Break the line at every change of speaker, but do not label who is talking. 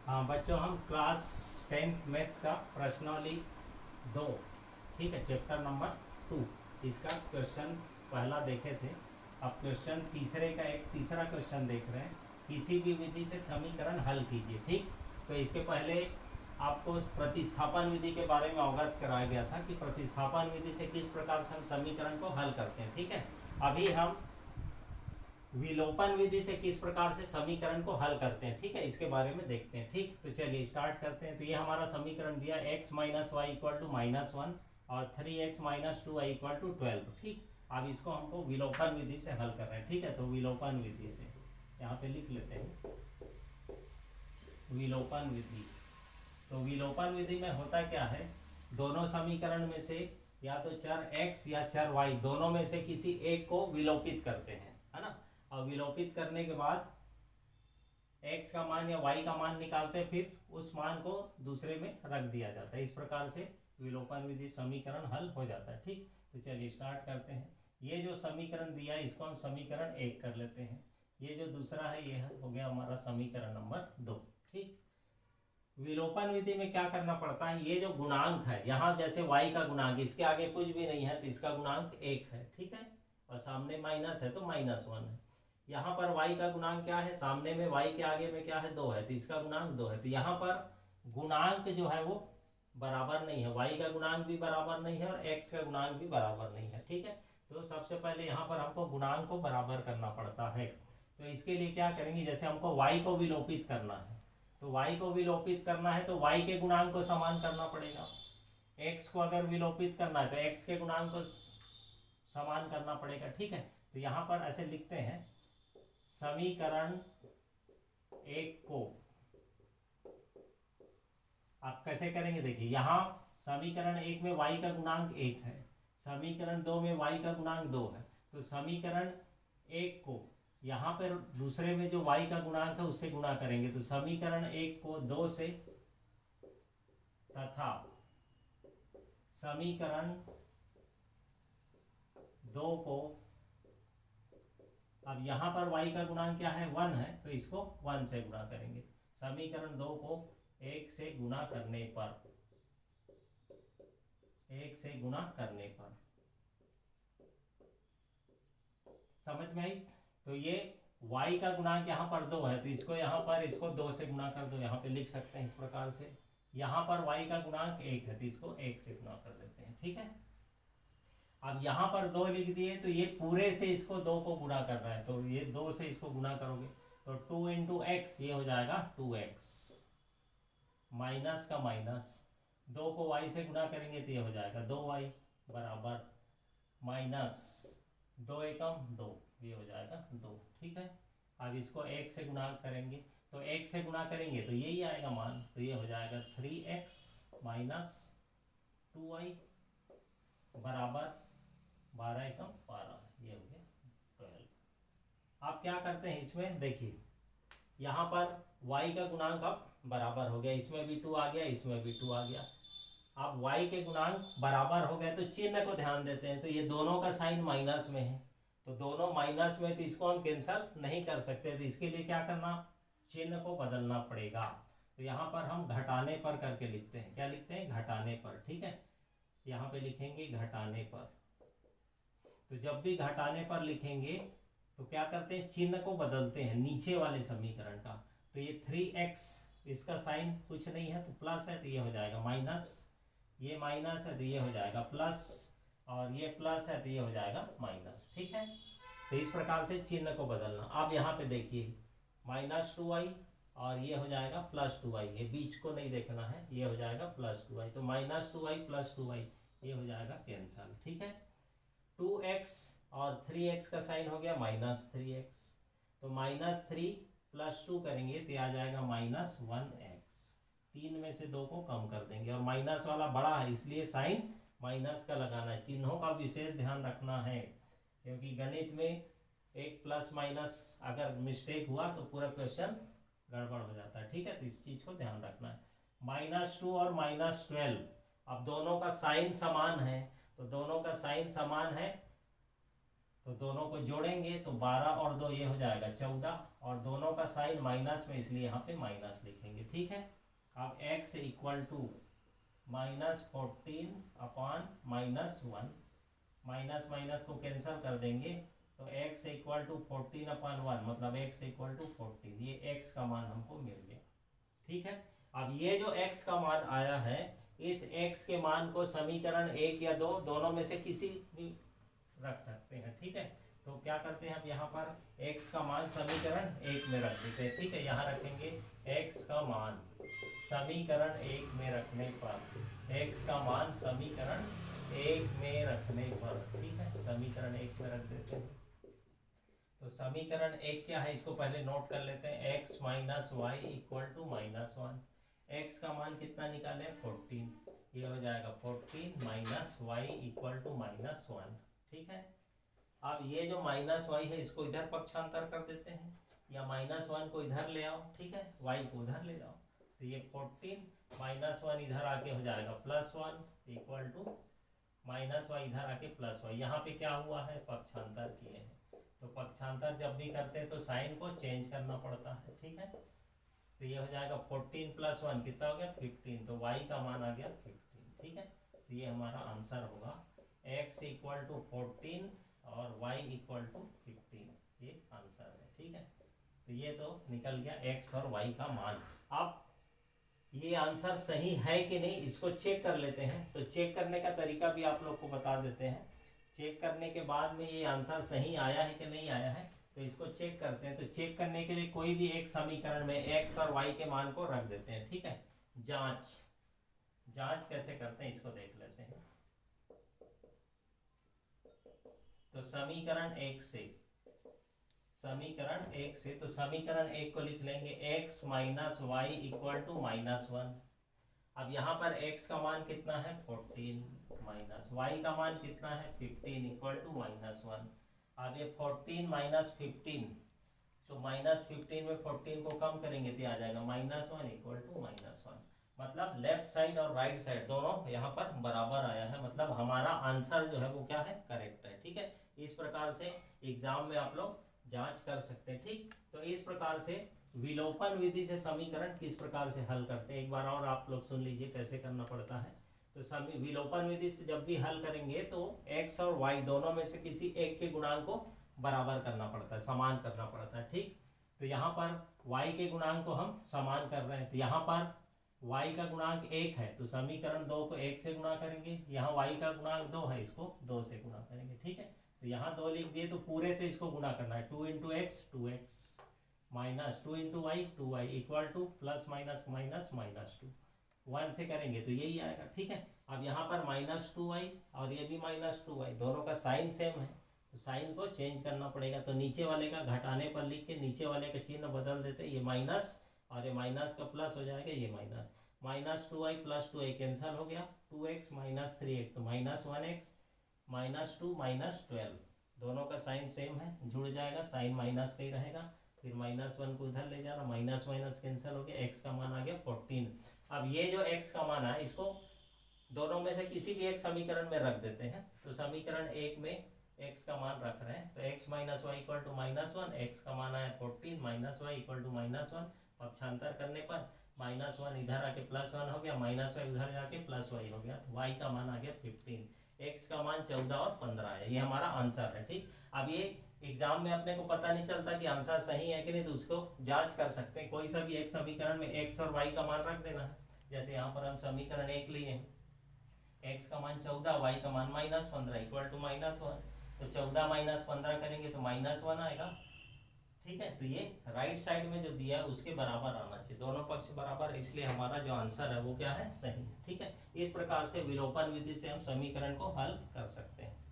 हाँ बच्चों, हम क्लास 10th मैथ्स का प्रश्नावली 2, ठीक है, चैप्टर नंबर 2, इसका क्वेश्चन पहला देखे थे। अब क्वेश्चन तीसरे का एक तीसरा क्वेश्चन देख रहे हैं। किसी भी विधि से समीकरण हल कीजिए। ठीक, तो इसके पहले आपको प्रतिस्थापन विधि के बारे में अवगत कराया गया था कि प्रतिस्थापन विधि से किस प्रकार से हम समीकरण को हल करते हैं। ठीक है, अभी हम विलोपन विधि से किस प्रकार से समीकरण को हल करते हैं, ठीक है, इसके बारे में देखते हैं। ठीक, तो चलिए स्टार्ट करते हैं। तो ये हमारा समीकरण दिया x minus Y equal to -1 और 3x minus 2 Y equal to 12। ठीक, अब इसको हमको विलोपन विधि से हल कर रहे हैं। ठीक है, तो विलोपन विधि से यहाँ पे लिख लेते हैं विलोपन विधि। तो विलोपन विधि में होता क्या है, दोनों समीकरण में से या तो चर x या चर y दोनों में से किसी एक को विलोपित करते हैं, है ना। और विलोपित करने के बाद x का मान या y का मान निकालते हैं, फिर उस मान को दूसरे में रख दिया जाता है। इस प्रकार से विलोपन विधि समीकरण हल हो जाता है। ठीक, तो चलिए स्टार्ट करते हैं। ये जो समीकरण दिया है इसको हम समीकरण 1 कर लेते हैं। ये जो दूसरा है ये हो गया हमारा समीकरण नंबर 2। ठीक, विलोपन विधि में क्या करना पड़ता है, ये जो गुणांक है यहाँ जैसे y का गुणांक, इसके आगे कुछ भी नहीं है तो इसका गुणांक 1 है। ठीक है, और सामने माइनस है तो -1 है। यहाँ पर y का गुणांक क्या है, सामने में y के आगे में क्या है 2 है तो इसका गुणांक 2 है। तो यहाँ पर गुणांक जो है वो बराबर नहीं है, y का गुणांक भी बराबर नहीं है और x का गुणांक भी बराबर नहीं है। ठीक है, तो सबसे पहले यहाँ पर हमको गुणांक को बराबर करना पड़ता है। तो इसके लिए क्या करेंगे, जैसे हमको y को विलोपित करना है तो y को विलोपित करना है तो y के गुणांक को समान करना पड़ेगा। x को अगर विलोपित करना है तो x के गुणांक को समान करना पड़ेगा। ठीक है, तो यहाँ पर ऐसे लिखते हैं समीकरण 1 को आप कैसे करेंगे, देखिए यहाँ समीकरण 1 में y का गुणांक 1 है, समीकरण 2 में y का गुणांक 2 है। तो समीकरण 1 को यहाँ पर दूसरे में जो y का गुणांक है उससे गुणा करेंगे। तो समीकरण 1 को 2 से तथा समीकरण 2 को, अब यहाँ पर y का गुणांक क्या है 1 है तो इसको 1 से गुणा करेंगे। समीकरण 2 को 1 से गुणा करने पर, 1 से गुणा करने पर, समझ में आई। तो ये y का गुणांक यहाँ पर 2 है तो इसको यहाँ पर इसको 2 से गुणा कर दो, यहाँ पे लिख सकते हैं इस प्रकार से। यहाँ पर y का गुणांक 1 है तो इसको 1 से गुणा कर देते हैं। ठीक है, अब यहाँ पर 2 लिख दिए तो ये पूरे से इसको 2 को गुणा कर रहा है तो ये 2 से इसको गुणा करोगे तो 2 इंटू एक्स ये हो जाएगा 2x, माइनस का माइनस 2 को y से गुणा करेंगे तो ये हो जाएगा 2y बराबर माइनस 2 एकम 2, ये हो जाएगा 2। ठीक है, अब इसको 1 से गुणा करेंगे तो 1 से गुणा करेंगे तो यही आएगा मान, तो ये हो जाएगा 3x माइनस 2y बराबर 12 एकम 12, ये हो गया 12। आप क्या करते हैं इसमें, देखिए यहाँ पर y का गुणांक अब बराबर हो गया, इसमें भी 2 आ गया, इसमें भी 2 आ गया। अब y के गुणांक बराबर हो गए तो चिन्ह को ध्यान देते हैं। तो ये दोनों का साइन माइनस में है तो दोनों माइनस में, तो इसको हम कैंसल नहीं कर सकते। तो इसके लिए क्या करना, चिन्ह को बदलना पड़ेगा। तो यहाँ पर हम घटाने पर करके लिखते हैं, क्या लिखते हैं, घटाने पर। ठीक है, यहाँ पे लिखेंगे घटाने पर। तो जब भी घटाने पर लिखेंगे तो क्या करते हैं, चिन्ह को बदलते हैं नीचे वाले समीकरण का। तो ये 3x, इसका साइन कुछ नहीं है तो प्लस है तो ये हो जाएगा माइनस, ये माइनस है तो ये हो जाएगा प्लस, और ये प्लस है तो ये हो जाएगा माइनस। ठीक है, तो इस प्रकार से चिन्ह को बदलना। अब यहाँ पे देखिए -2y और ये हो जाएगा +2y, ये बीच को नहीं देखना है, ये हो जाएगा +2y। तो -2y + 2y ये हो जाएगा कैंसल। ठीक है, 2x और 3x का साइन हो गया -3x, तो -3 + 2 करेंगे तो आ जाएगा -1x। 3 में से 2 को कम कर देंगे और माइनस वाला बड़ा है इसलिए साइन माइनस का लगाना है। चिन्हों का विशेष ध्यान रखना है क्योंकि गणित में एक प्लस माइनस अगर मिस्टेक हुआ तो पूरा क्वेश्चन गड़बड़ हो जाता है। ठीक है, तो इस चीज को ध्यान रखना है। -2 और -12, अब दोनों का साइन समान है तो दोनों का साइन समान है तो दोनों को जोड़ेंगे तो 12 और 2 ये हो जाएगा 14, और दोनों का साइन माइनस में, इसलिए यहाँ पे माइनस लिखेंगे। ठीक है, अब x equal to -14 upon -1, minus minus को कैंसिल कर देंगे तो x इक्वल टू 14 अपान 1, मतलब x इक्वल टू 14। ये x का मान हमको मिल गया। ठीक है, अब ये जो x का मान आया है, इस x के मान को समीकरण 1 या 2 दोनों में से किसी भी रख सकते हैं। ठीक है, तो क्या करते हैं, अब यहाँ पर x का मान समीकरण 1 में रख देते हैं। ठीक है, यहाँ रखेंगे x का मान समीकरण 1 में रखने पर, x का मान समीकरण 1 में रखने पर, ठीक है, समीकरण 1 में रख देते हैं। तो समीकरण 1 क्या है, इसको पहले नोट कर लेते हैं। x minus Y equal to -1, x का मान कितना निकाले 14, ये हो जाएगा 14 माइनस वाई इक्वल टू -1। ठीक है, अब ये जो -y है इसको इधर पक्षांतर कर देते हैं, या -1 को इधर ले आओ। ठीक है, y को उधर ले जाओ, तो ये 14 -1 इधर आके हो जाएगा +1 इक्वल टू -y इधर आके +y। यहाँ पे क्या हुआ है, पक्षांतर किए हैं, तो पक्षांतर जब भी करते हैं तो साइन को चेंज करना पड़ता है। ठीक है, तो ये हो जाएगा 14 + 1 कितना हो गया 15, तो y का मान आ गया 15। ठीक है, तो ये हमारा आंसर होगा x इक्वल टू 14 और y इक्वल टू 15, ये आंसर है। ठीक है, तो ये तो निकल गया x और y का मान। अब ये आंसर सही है कि नहीं इसको चेक कर लेते हैं। तो चेक करने का तरीका भी आप लोग को बता देते हैं। चेक करने के बाद में ये आंसर सही आया है कि नहीं आया है, तो इसको चेक करते हैं। तो चेक करने के लिए कोई भी एक समीकरण में x और y के मान को रख देते हैं। ठीक है, जांच कैसे करते हैं इसको देख लेते हैं। तो समीकरण 1 से तो समीकरण 1 को लिख लेंगे x minus Y equal to -1। अब यहाँ पर x का मान कितना है 14, माइनस y का मान कितना है 15 इक्वल टू -1। अब ये 14 माइनस 15, तो -15 में 14 को कम करेंगे तो आ जाएगा -1 इक्वल टू -1। मतलब लेफ्ट साइड और राइट साइड दोनों यहाँ पर बराबर आया है, मतलब हमारा आंसर जो है वो क्या है, करेक्ट है। ठीक है, इस प्रकार से एग्जाम में आप लोग जांच कर सकते हैं। ठीक, तो इस प्रकार से विलोपन विधि से समीकरण किस प्रकार से हल करते हैं, एक बार और आप लोग सुन लीजिए कैसे करना पड़ता है। तो विलोपन विधि से जब भी हल करेंगे तो x और y दोनों में से किसी एक के गुणांक को बराबर करना पड़ता है, समान करना पड़ता है। ठीक, तो यहाँ पर y के गुणांक को हम समान कर रहे हैं, तो यहाँ पर y का गुणांक 1 है तो समीकरण 2 को 1 से गुणा करेंगे। यहाँ y का गुणांक 2 है, इसको 2 से गुणा करेंगे। ठीक है, तो यहाँ 2 लिख दिए, तो पूरे से इसको गुणा करना है। 2 × x 2x minus 2 × y 2y equal two plus minus minus -2, 1 से करेंगे तो यही आएगा। ठीक है, अब यहाँ पर -2y और ये भी -2y, दोनों का साइन सेम है तो साइन को चेंज करना पड़ेगा। तो नीचे वाले का घटाने पर लिख के नीचे वाले का चिन्ह बदल देते, ये माइनस और ये माइनस का प्लस हो जाएगा, ये -2y + 2y कैंसिल हो गया, 2x - 3x तो -1x -2 -12, दोनों का साइन सेम है, जुड़ जाएगा, साइन माइनस का ही रहेगा। फिर -1 को इधर ले जाना, माइनस माइनस कैंसिल हो गया, x का मान आ गया 14। अब ये जो x का मान है इसको दोनों में से किसी भी एक समीकरण में रख देते हैं। तो समीकरण 1 में x का मान रख रहे हैं, तो x - y equal to -1, x का मान आया 14 -y इक्वल टू -1, पक्षांतर करने पर -1 इधर आके +1 हो गया, -y उधर जाके +y हो गया, तो y का मान आ गया 15, x का मान 14 और 15 है। ये हमारा आंसर है। ठीक, अब ये एग्जाम में अपने को पता नहीं चलता कि आंसर सही है कि नहीं, तो उसको जांच कर सकते हैं। कोई सा भी एक समीकरण में x और y का मान रख देना है। जैसे यहाँ पर हम समीकरण 1 लिए हैं, x का मान 14, y का मान -15 इक्वल टू -1, तो 14 - 15 करेंगे तो -1 आएगा। ठीक है, तो ये राइट साइड में जो दिया है उसके बराबर आना चाहिए, दोनों पक्ष बराबर, इसलिए हमारा जो आंसर है वो क्या है, सही है। ठीक है, इस प्रकार से विलोपन विधि से हम समीकरण को हल कर सकते हैं।